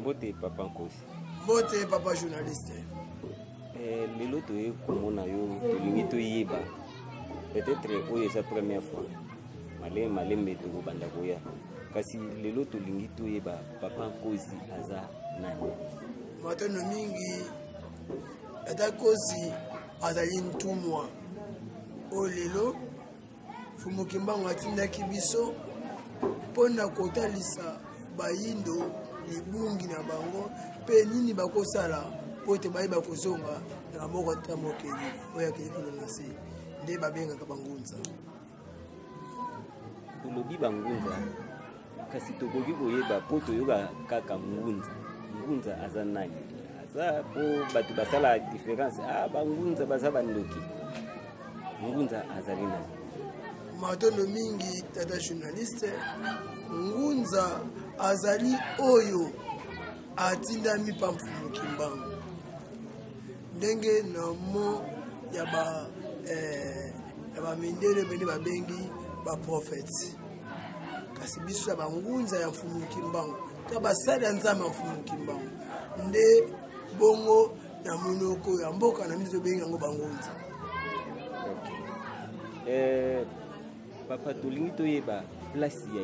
Mbote papa Nkosi. Mbote papa journaliste. Lelo toye komona yo tolingi toyeba. Peut-être oyo sa première fois. Malembe to banda koya. Kasi lelo tolingi toyeba papa Nkosi aza nani? Matono mingi ata Nkosi azali ntumwa. O lelo Fumukimbangu atindaki biso pona kotalisa bayindo libungi na bango pe nini bakosala pote bayeba kozonga na moko ta mokeli oya kelikulo na se nde babengaka bangunza. Tolobi bangunza kasi tokoki koyeba po toyoka kaka ngunza aza nani? Aza po batu basala différence bangunza baza bandoki. Ngunza azali nani? Matondo mingi tata journaliste ngunza azali oyo atindami pa Mfumukimbangu ndenge na mo ya ba mindele bende babengi ba prophète kasi biso ya bangunza ya Mfumukimbangu ta basali ya nzambe ya Mfumukimbangu nde bongo na monoko ya mboka na mizo bengi yango bangunza. Papa tolingi toyeba place ya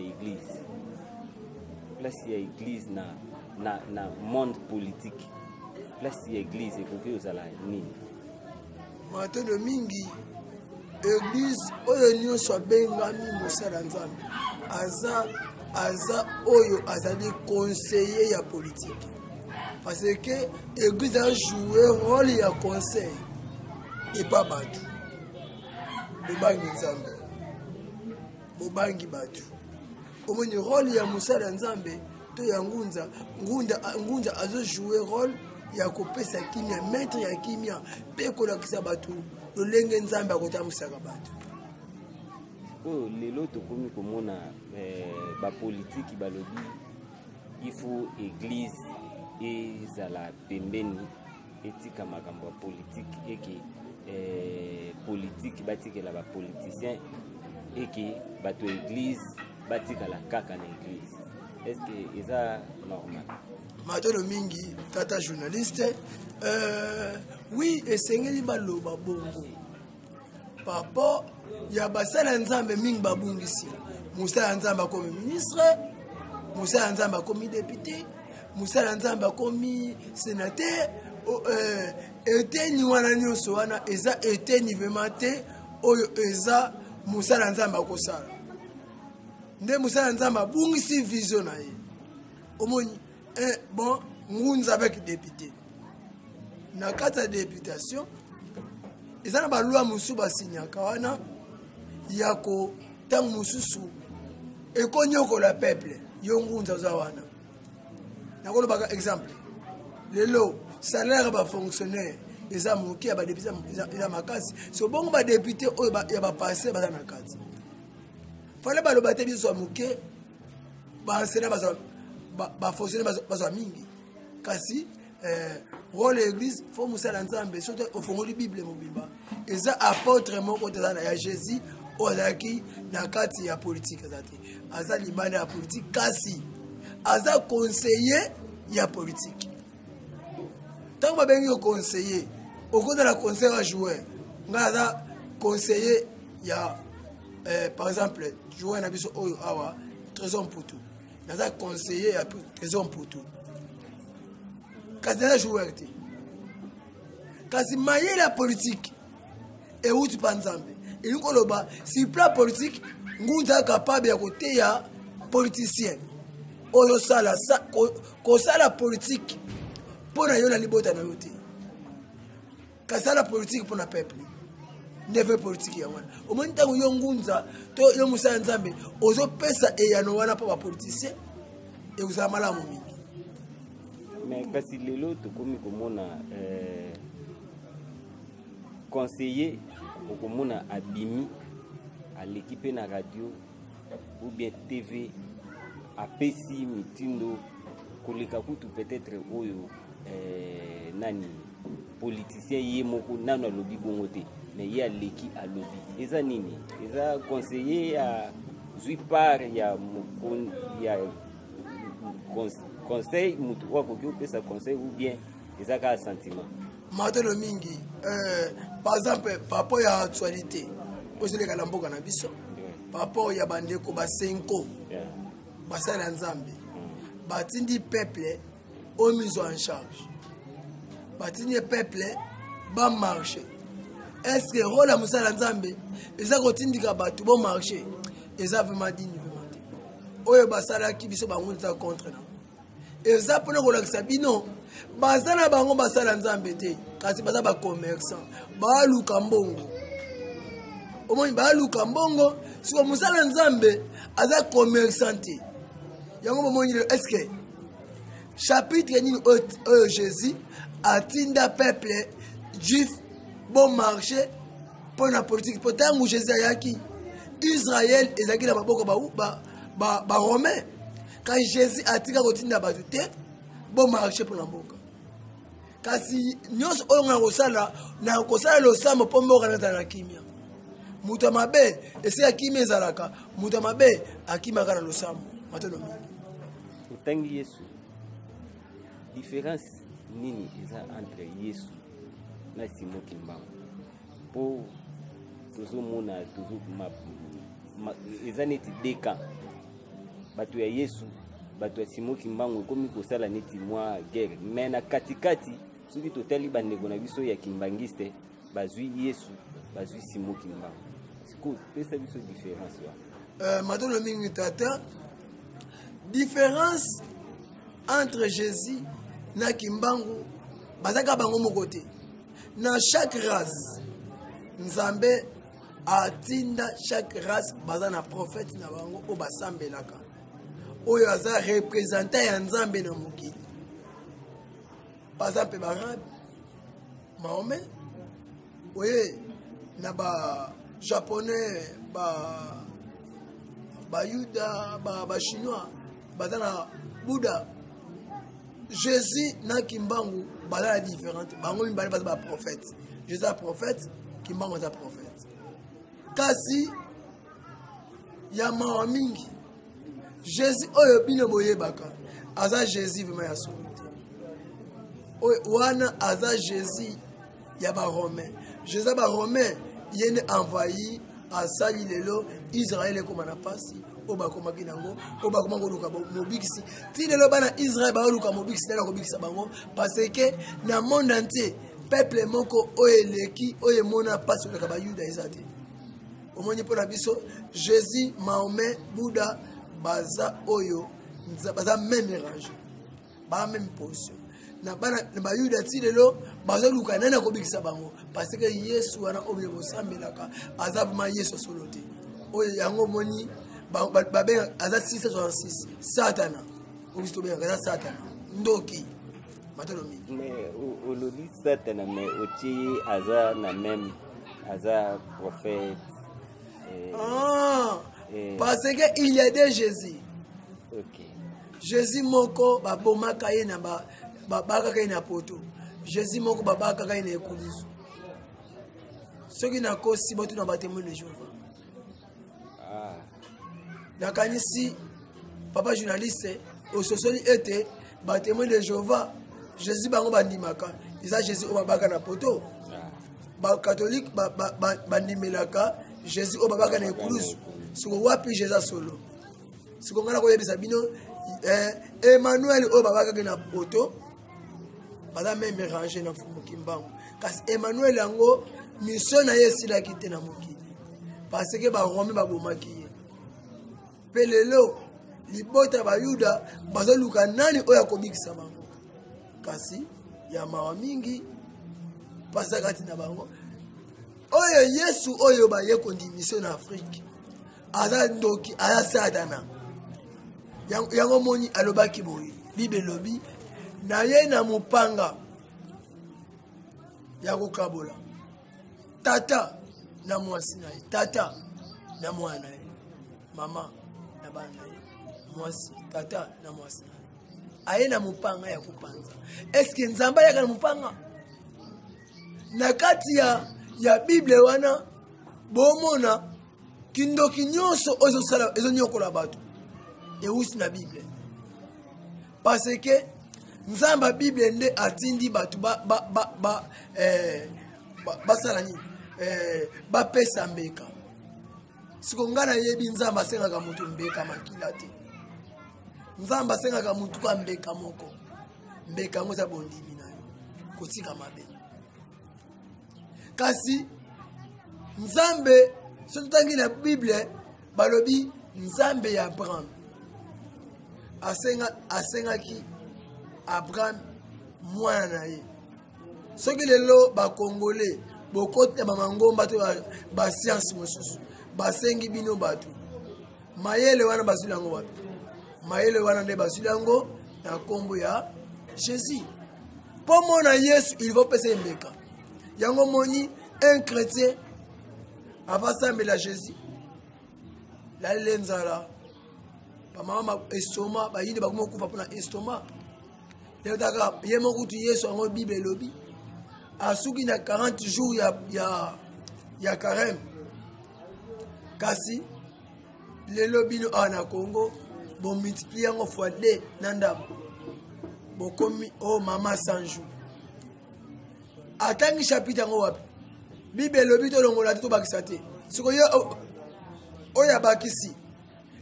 église na monde politique. Place ya église ekoki ozala nini? Matondo mingi église oyo nyonso abengami mosala nzambe aza oyo azali conseiller ya politique parce que église a joué rôle ya conseil et pas batu bobangi nzambe bobangi batu omoni rôle ya mosala nzambe to ya ngunza azo jouer rôle ya kopesa kimia maître ya kimia pe kolakisa batu lolenge nzambe akotamwisaka batu. Lelo tokomi komona ba politique balobi il faut église ezala pembeni etika makambo ya politique eke politique batikela ba politicien eke bato église batikala kaka na église. Est-ce que eza normal? Matono mingi tata journaliste oui esengeli baloba bongo papa ya basala nzambe mingi babungisi musala nzambe akomi ministre, musala nzambe akomi député, musala nzambe akomi sénateur, eteni wana nyonso wana eza eteni vraiment te oyo eza musala nzambe akosala nde musala nzambe abungisi vision na ye omoni bon ngunza avec député na kati ya députation eza na balwa mosusu basinyaka wana ya ko ntango mosusu ekonyokola peuple yo ngunza oza wana nakolobaka exemple lelo salaire bafonctionnaire eza moke ya badepute eza makasi so bongo badepute oyo ya bapase baza na kati fale baloba te biso ya moke baenseignant bafonctionnaire bazwa mingi kasi rôle église fo mosala nzambe soki ofongoli bible mobimba eza apôtre moko te ya jésus oyo azalaki na kati ya politique aza te aza libanda ya politique kasi aza conseiller ya politique ntango babengi yo conseiller okozala conseiller ya joueur ngai aza conseiller ya par exemple joueur na biso oyo awa Trésor Mputu naza conseiller ya Trésor Mputu kasi naza joueur te kasi mayele ya politique euti pa nzambe elingi koloba si plan politique ngunza capable ya koteya politicien oyo kosala politique mpona yo na libota na yo te kasi sala politique mpona peuple neve politique ya wana omoni ntango yo ngunza to yo mosala nzambe ozopesa eyano wana mpo bapoliticien ekozala malamu mingi. Mais kasi lelo tokomi komona conseiller okomona abimi aleki mpe na radio ou bien TV apesi mitindo koleka kutu peut-être oyo nani politicien ye moko nano alobi bongo te mais ye aleki alobi eza nini eza conseiller ya zwi part ya conseil mutu wakoki opesa conseil ou bien eza kaka sentiment matelo mingi par exemple papa ya actualité ozeleka na mboka na biso papa ya bandeko basenko basala ya nzambe batindi peuple au mise en charge batindi peuple ba marché. Est-ce que rôle ya mosala nzambe eza kotindika bato bo marché eza vraiment digne oyo basalaki biso bango eza contre na eza mpona kolakisa bino baza na bango basala nzambe te kasi baza bacommerçant baluka mbongo omoni baluka mbongo siko mosala nzambe aza commerçant te yango bomoni est-ce que chapitre nini oyo Jésus atinda peuple juif bon marché mpona politique po ntango Jésus ayaki Israël ezalaki na maboko ba romain quand Jésus atika kotinda bato te bon marché mpona mboka kasi nyonso oyo nga na kosala losambo mpo mboka nazala na kimia moto ya mabe esi ya kimia ezalaka moto ya mabe akimaka na losambo matolo mingi otangi Yesu différence nini eza entre Yesu na Simon Kimbangu mpo tozomona eza neti deka bato ya Yesu bato ya Simon Kimbangu ekomi kosala neti mwa guerre me na katikati soki totali bandeko na biso ya kimbangiste bazwi Yesu bazwi Simon Kimbangu siko pesa biso différence wa matolo mingi tata différence entre Jésus na Kimbangu bazaka bango moko te na chaque race nzambe atinda chaque race baza na prophète na bango o basambelaka oyo aza représentant ya nzambe na mokili par exemple barabe Mahomet oye na ba japonais ba yuda ba chinois baza na Bouddha Jésus na Kimbangu baza la différente bango mibale baza ba prophète Jésus a prophète Kimbangu aza prophète kasi ya mawa mingi Jésus oyo bino boyebaka aza Jésus vraiment ya solo oyo wana aza Jésus ya ba romain Jésus ba romain yene envahi asali lelo Israël ekoma na pasi o bakomaki nango o bakoma koluka mobikisi ti lelo bana Israël baoluka mobikisi na kobikisa bango parce que na monde entier peuple moko oyo eleki oyo mona pasi oleka ba yuda ezate omoni mpona biso Jésus Mahomet Bouddha baza oyo baza même range ba même position na bana ba yuda ti lelo bazoluka nani akobikisa bango parce que Yesu wana oyo bosambelaka aza vraiment Yesu solo te oyo yango moni babenga aza 666 satana obisto benga aza satana ndoki matalo mingi mais olobi satana mais otie aza na même aza prophète parce que il y a des Jésus OK Jésus moko babomaka ye na babakaka ye na poto Jésus moko babakaka ye na ekulusu soki nakosi bato na batémoin de Jéhovah nakanisi papa journaliste ososoli ete batémoin de Jéhovah Jésus bango bandimaka eza Jésus oyo babaka na poto bacatholique bandimelaka Jésus oyo babaka na ekulusu siko wapi Jésus solo siko ngana koyebisa bino Emmanuel oyo babakaki na poto baza meme range na mfumu Kimbangu kasi Emmanuel yango mission na ye esilaki te na mokili parce que barome babomaki ye mpe lelo libota bayuda bazoluka nani oyo akobikisa bango kasi ya mawa mingi pasaka tina bango oyo Yesu oyo baye kondimission na Afrique aza ndoki aza satana yango moni alobaki boye Bible lobi na ye na mopanga ya kokabola tata na mwasi na ye tata na mwana ye mama na bana na ye mwasi tata na mwasi na ye aye na mopanga ya kopanza eske nzambe ayaka na mopanga na kati ya Bible wana bomona kindoki nyonso ezonyokola bato eusi na Bible parce que nzamba Bible nde atindi batu basala nini bapesa mbeka siko ngana yebi nzamba asengaka mutu mbeka makila te nzamba asengaka mutu ka mbeka moko mbeka ngo za bondimi nayo kotika mabe kasi nzambe soki tangi na Bible balobi nzambe ya Abraham asengaki Abraham mwana na ye soki lelo bakongole bokota bamangomba to ba science mosusu basengi bino batu mayele wana basulango wapi mayele wana nde basulango na kombo ya Jésus pour mona Yesu il va passer mbeka yango moni un chrétien avant ça mais la Jésus la lenzala ba mama estoma ba yinde ba kuma kufa pona estoma le daga yemo kutu Yesu ngo Bible lobi asuki na 40 jours ya carême kasi le lobi no ana Congo bon multiplier ngo fois 2 nandam bokomi oh mama 100 jours atangi chapitre ngo wapi Bible lobi to longola to bakisa te siko yo oya bakisi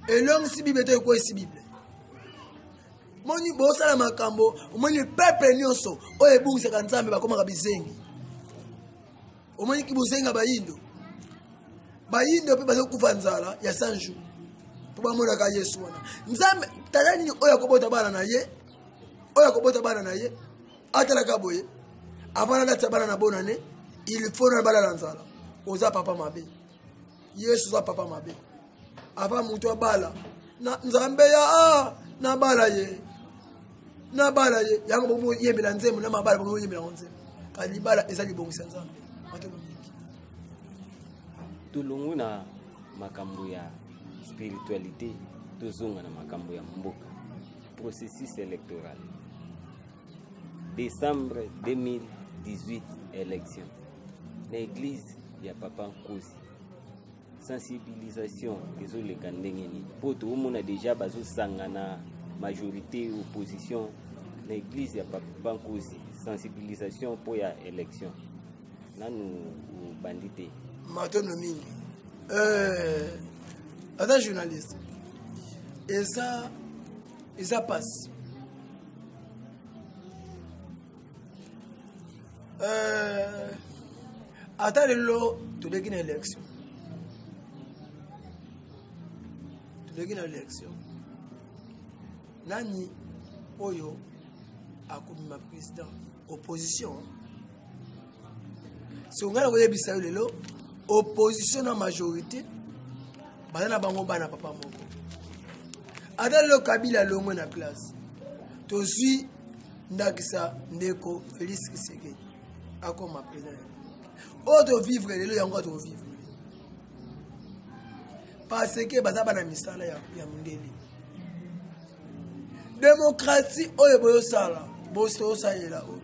elong si Bible to ko si Bible moni bosala makambo omoni peuple nyonso oye bungisa kanzambe bakoma kabizengi omoni kibuzenga bayindo pe bazokufa nzala ya 100 jours po bamona ka Yesu wana nzambe tazani oya kobota bana na ye atala kaboye avant na tabana na bonane il faut na bala nzala oza papa mabe Yesu za papa mabe avant mutu abala na nzambe ya na bala ye yango bomo yembela nzembo na mabala bomo yembela nzembo kali bala ezali bongisa nzambe matelo mingi tulungu na makambo ya spiritualité tozonga na makambo ya mboka processus électoral décembre 2018 élection l'église ya papa Nkosi sensibilisation ezoleka ndenge nini po toomona déjà bazosangana majorité opposition l'église ya papa Nkosi sensibilisation pour ya élection nanu bandité matono mingi ata journaliste eza passe ata lelo toleki na élection nani oyo akomima président opposition si ongana koyebisa yo lelo opposition na majorité baza na bango bana papa moko ata lelo Kabila longwe na classe tozwi ndakisa ndeko Félix Tshisekedi akoma président oyo tovivre lelo yango tovivre parce que baza bana misala ya mundele démocratie oyo boyosala bososalela oyo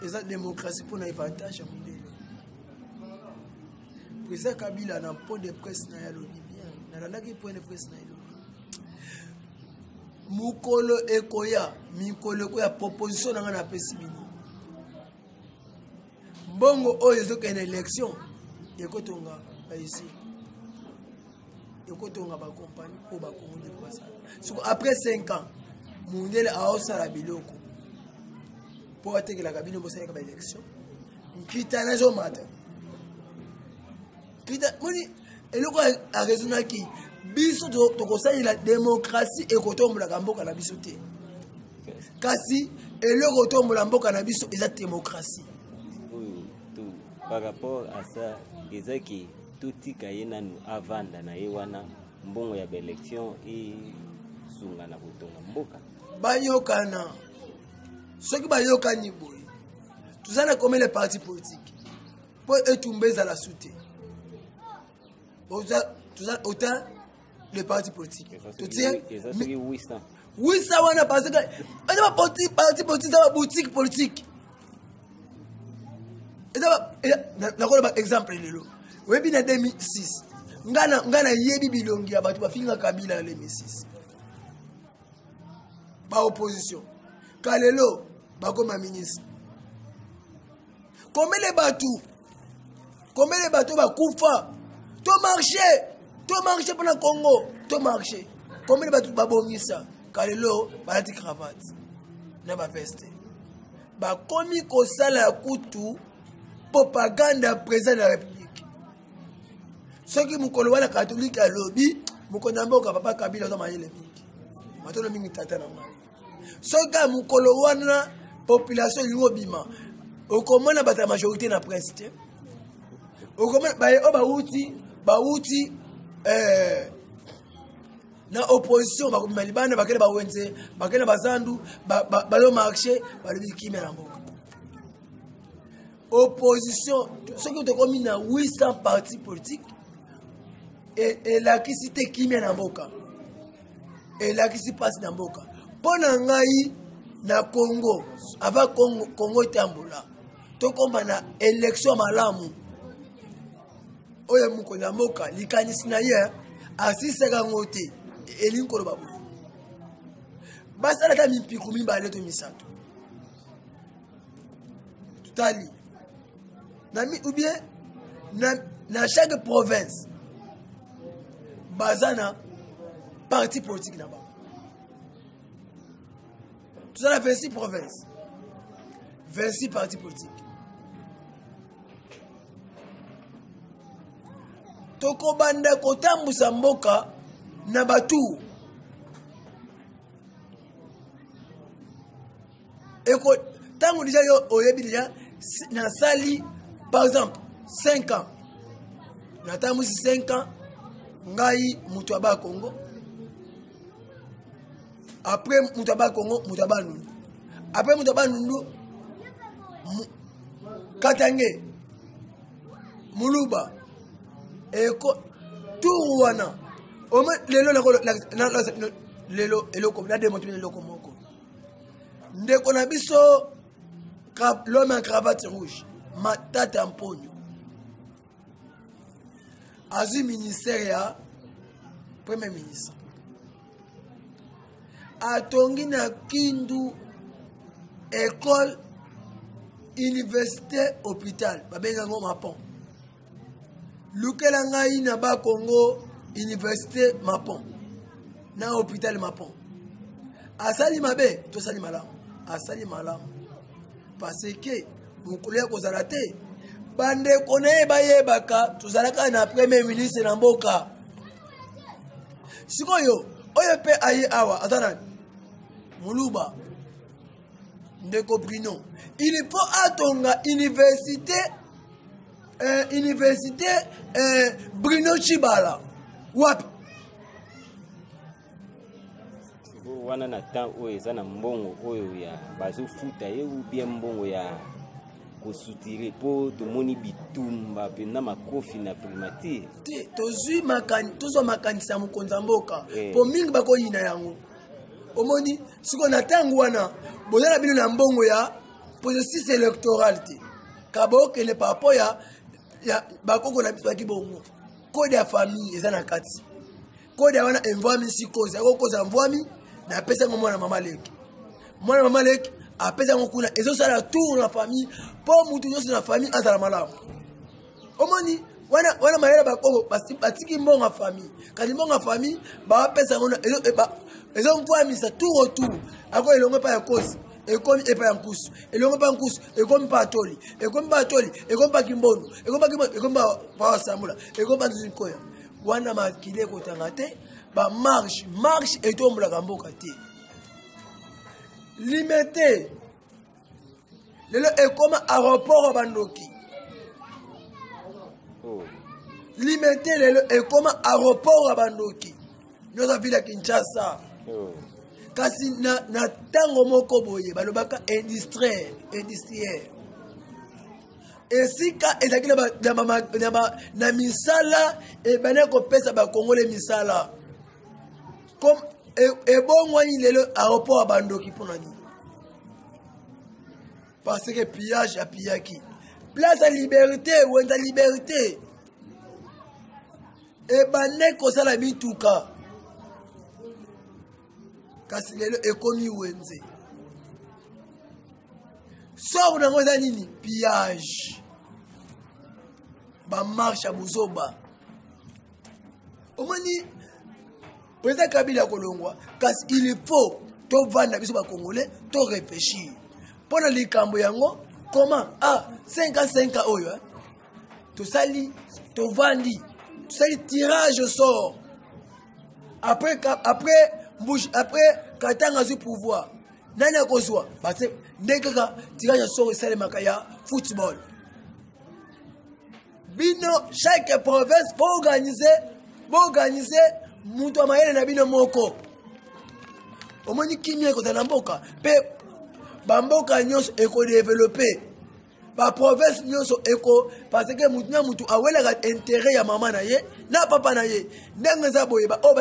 eza démocratie pour na avantage ya mundele président Kabila na point de presse na ya lobi bien nalandaki point de presse na ya lobi mukolo ekoya mikolo ekoya proposition na nga na pesi bino mbongo oyo ezokende élection ekotonga baisi ekotonga bakompani oyo bakongoli basala siko après 5 ans mundele aosala biloko mpo atekelaka bino bosalaka baélection nkitana ezomata moni eloko arezonaki biso tokosalela démocratie ekotombolaka mboka na biso te kasi eloko otombola mboka na biso eza démocratie par rapport à ça ezaki totika ye nanu avanda na ye wana mbongo ya baélection esunga na kotonga mboka bayokana soki bayokani boye toza na combien de partis politiques mpo etumba ezala su te toza autant de partis politiques totie 800 wana parce que eza baparti politique eza baboutique politique nakolo ba exemple lelo oyebi na 2006 ngana yebi bilongi ya bato bafinga Kabila na 2006 ba opposition kalelo bakoma ministre combien les bateaux bakufa to marché pour le Congo to marché combien les bateaux babomisa kalelo balati cravate na ba veste bakomi kosala ya kutu propagande ya président de la République soki mukolo wana catholique ya lobby mukonda mboka papa Kabila to mayele mingi matolo mingi tata na ngai soka mukolo wana population lingo bima okomona bata majorité na presse te okomona bauti na opposition bakobima libanda bakele bawenze bakele bazandu balo marché balobi kimela na mboka opposition soki tokomi na 800 partis politiques et la kisite kimela na mboka et la kisi passe na mboka pona ngai na Congo ava Congo tambola tokomba na élection malamu oyo mukonzi ya mboka likanisi na ye asisaka ngote elinkolo babu basala ta mimpiku mibale to misato tutali ou bien na chaque province bazana parti politique là-bas. Tout ça, 26 provinces, 26 partis politiques. Toko banda kotambu samboka na batu. Eko tangu déjà yo oyebi déjà na sali par exemple 5 ans. Na tamu 5 ans ngai mutu aba Congo. Après Moutaba Congo, Moutaba Nundu. Après Moutaba Nundu, Katange, Muluba, Eko, Tourouana. Au moins, lelo comme la démontre le locomoko. Ndeko na biso, l'homme en cravate rouge, Matata Mponyo. Azu ministère, premier ministre. Atongi na Kindu école université hôpital babenga ngo Mapon lukela ngai na ba Congo université Mapon na hôpital Mapon asali mabe to sali malamu asali malamu parce que mukule ko zalate bande kone bayebaka tuzalaka na premier ministre na mboka sikoyo oyo pe ayi awa atana Muluba Ndeko Brino il faut atonga université Bruno Chibala wapi wana na temps oyo eza na mbongo oyo ya bazofuta ye ou bien mbongo ya kosutire po tomoni bitumba pena makofi na primature tozwi makanisa mukonza mboka po mingi bakoyina yango omoni siko na tangu wana bozala bino na mbongo ya processus électoral te kaboke le papo ya bakoko na biso bongo code ya famille eza na kati code ya wana envoami sikoza yakokoza mvwami na apesa ngo mwana mama leki apesa ngo kuna ezosala tour na famille po mutu nyonso na famille azala malamu omoni wana mayela bakoko batiki mbongo ya famille kadi mbongo ya famille baapesa ngo ezo mvwamisa tour autour ako elongo pa ya kosi ekomi epa ya nkusu elongo pa nkusu ekomi pa atoli ekomi pa kimbondo ekomi pa wasambula ekomi pa nzinkoya wana makile kotanga te ba marche etombolaka mboka te limité lelo ekoma aéroport bandoki limité lelo ekoma aéroport bandoki nyoza vile Kinshasa kasi na tango moko boye balobaka industriel esika ezaki na misala ebane kopesa bakongole misala comme ebongwani lelo aéroport bandoki mpona nini parce que pillage apiyaki place à liberté wenza liberté ebane kosala mituka kasi lelo ekomi wenze sort nango eza nini pillage bamarche ya buzoba omoni président Kabila kolongwa kasi il faut tovanda biso bakongolais to réfléchir mpona likambo yango comment 5 oyo tosali tovandi tosali tirage au sort après katanga azwi pouvoir nani akozwa base nde kaka tirage au sort esalemaka ya football bino chaque province po organiser mutu amayele na bino moko omoni kimia ekozala na mboka mpe bamboka nyonso ekodevelope baprovince nyonso parce que mutu na mutu awelaka intérêt ya mama na ye na papa na ye ndenge eza boye baoyo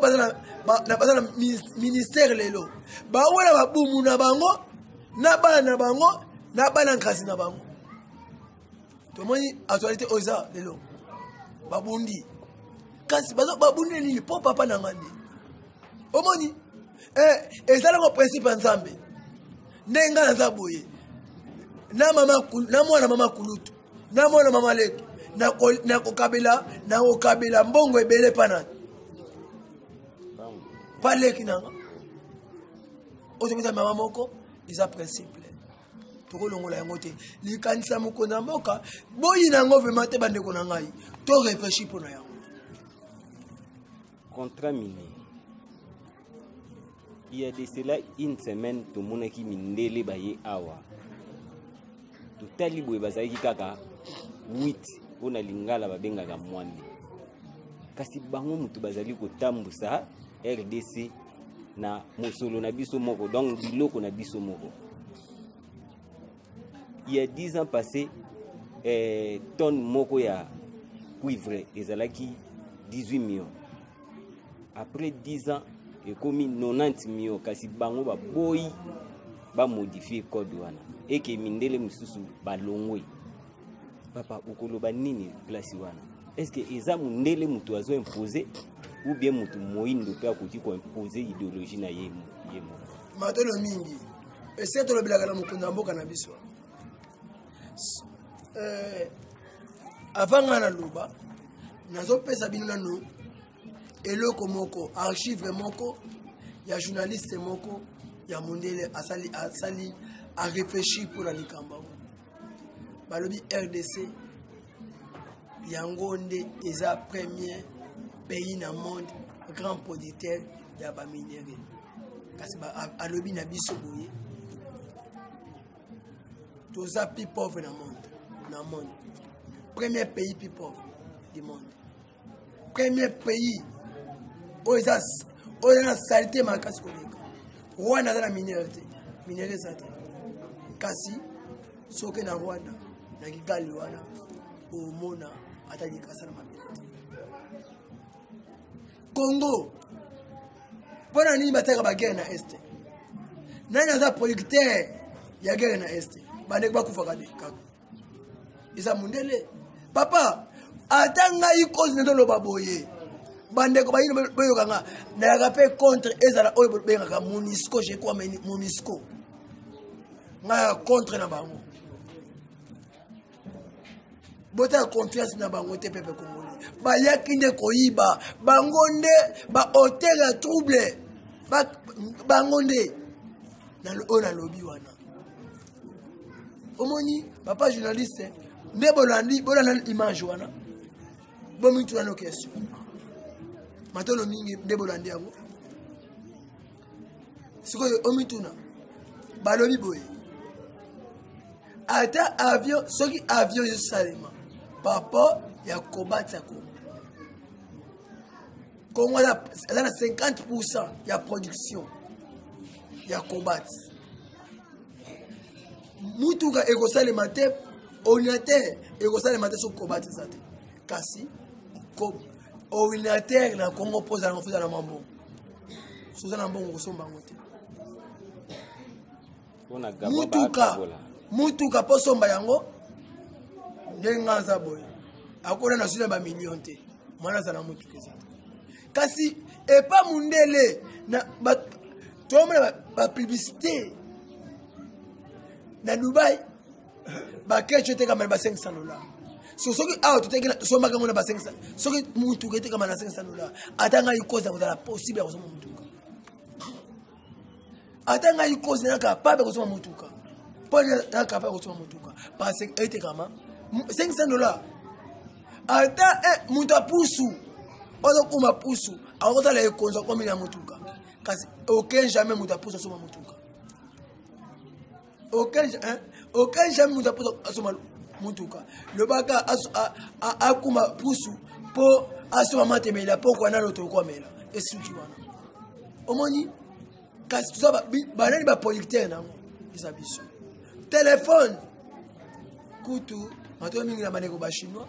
baza na ministère lelo bawela babumu na bango na bana na bango na bana nkasi na bango tomoni actualité oyo eza lelo babundi kasi babundi nini po papa na ngandi omoni ezalango principe ya nzambe nde nga naza boye na mwana mama kulutu na mwana mama leki nakokabela mbongo ebele panani pa leki nanga ozomisa mama moko eza principe tokolongola yango te likanisa mokonzi ya mboka boyi nango vraimen te bandeko na ngai to réfléchir mpona yango contrat minier. Il y a de cela une semaine, tout le monde qui mindele baye awa. Tout talibo bazaki kaka 8 on a lingala babenga ka mwandi. Kasi bango mutu bazali ko tambusa RDC na mosolo na biso moko donc biloko na biso moko. Il y a 10 ans passés tonne moko ya cuivre ezalaki 18 millions. Après 10 ans, il y a 90 millions. Kasi bango ba boy ba modifier code wana. Et que mindele mususu ba longwe. Papa ukoloba nini place wana? Est-ce que eza mundele mutu azo imposer ou bien mutu moindo pe akoti ko imposer idéologie na yemo? Matolo mingi. Ese to lobelaka na mukunda mboka na biso. Avant nga na loba nazo pesa bino nanu eloko moko archive moko ya journaliste moko ya mondele asali a réfléchir pour la likamba balobi RDC yango nde eza premier pays na monde grand producteur ya ba minerais kasi alobi na biso boye toza plus pauvre na monde premier pays plus pauvre du monde premier pays oza na salité makasi koleka Rwanda aza na minere za te kasi soki na Rwanda na Kigali wana omona ata likasa na mabele te Congo mpona nini bataka baguerre na este nani aza producteur ya guerre na este bandeko bakufaka de kaka eza mundele papa ata ngai kozi nezoloba boye bandeko bayino boyokanga nayaka mpe contre ezala oyo bengaka MONUSCO je crois MONUSCO ngaya contre na bango botala confiance na bango te pepe congolais bayaki nde koyiba bango nde bahotel ya trouble bango nde oyo nalobi wana omoni papa journaliste nde bolanda image wana bomituna no question matolo mingi nde bolandi yango sikoyo omituna balobi boye ata avion soki avion ezosalema papa ya kobatisa Congo aza na 50% ya production ya kobati mutuka ekosalema te ordinateur ekosalema te soki kobatisa te kasi ordinateur na Congo poza na kofuza na mambo soza na mbongo kosomba yango te mutuka po somba yango ndenge aza boye akona na suna ba million te mwana za na mutuka eza kasi et pas mundele na ba publicité na Dubai ba kecho te kama ba $500 so soki out te kina so maka ngona ba $500 soki muntu kete kama na $500 atanga ikoza kuzala possible ya kusoma mutuka atanga ikoza na capable kusoma mutuka pona na capable kusoma mutuka parce que ete kama $500 ata muntu apusu ozo kuma pusu akota la ekonza kwa mina mutuka kasi aucun jamais muntu apusu soma mutuka aucun jamais muntu apusu soma mutuka le baka akuma pusu po asoma matemela po kwa nalo to kwa mela esuki wana omoni kasi tu saba banani ba producteur nango isabiso téléphone kutu mato mingi na maneko ba chinois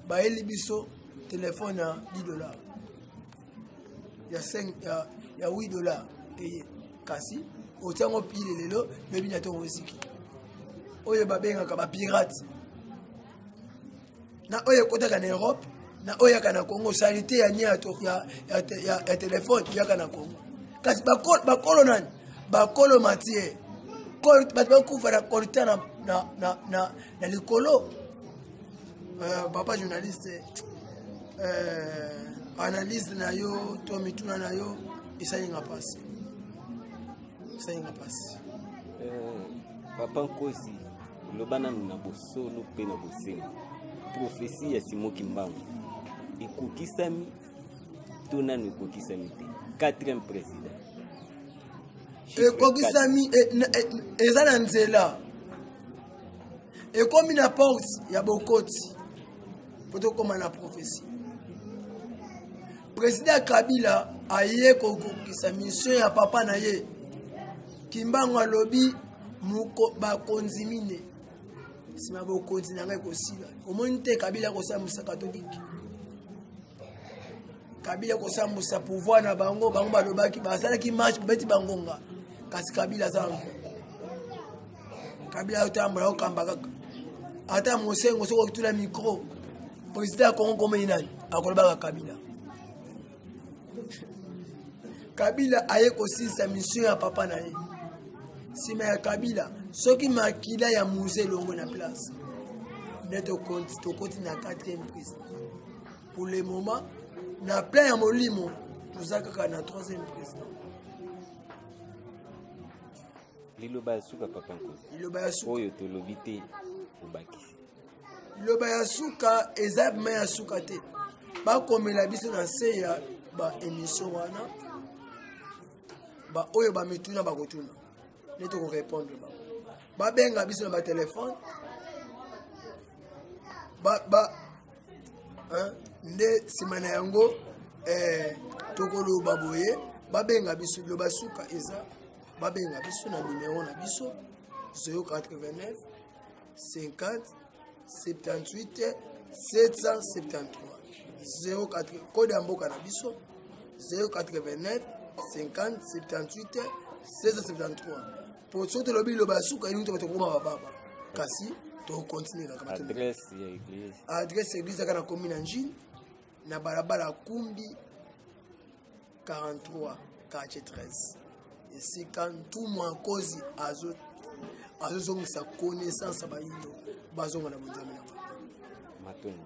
ba elibiso téléphone à $10. Il y a 5, il y a $8 payé. Kasi, au temps où pile les lots, mais bien sûr aussi. Oye babenga kaba pirate. Na oye kota kana Europe, na oye kana Congo salité ya nya ya téléphone ya kana Congo. Kasi ba kolonan, ba kolo matière. Kol ba ku fara kolita na likolo. Papa journaliste analyse na yo to mituna na yo isainga pasi papa Nkosi lobana na bosolo pe na bosengo prophétie ya Simoki Mbangu ikukisami to nanu ikukisami te 4e président ekokisami eza na nzela ekomi na porte ya bokoti poto koma na prophétie président Kabila aye kokokisa mission ya papa na ye Kimbangu alobi muko bakonzi mine sima bokonzi na ngai kosila omoni te Kabila kosambusa catholique Kabila kosambusa pouvoir na bango balobaki basalaki marche beti bangonga kasi Kabila zangu Kabila otambola okamba kaka ata mosengo soko kitula micro président Congo comme inani akolobaka Kabila Kabila aye kosisa mission ya papa na ye sima ya Kabila soki makila ya musée longo na place neto compte to koti na 4e président pour le moment na plein ya molimo tuzaka na 3e président liloba ya suka papa Nkosi liloba ya suka oyo tolobi te obaki liloba ya suka eza ma ya suka te bakomela biso na se ya ba émission wana ba oyo ba mituna bakotuna neto ko répondre ba benga biso na ba téléphone nde simana yango tokolo baboye ba benga biso lo basuka eza ba benga biso na numéro na biso 089 50 78 773 04 code ya mboka na biso 089 50 78 773 pour soto lobi lo basuka ini to tokoma baba kasi to continue kama adresse ya église adresse église kana commune Njili na barabara Kumbi 43 quartier 13 ici quand tout moi cause azozongisa connaissance ba yino bazonga na bonzamela matoni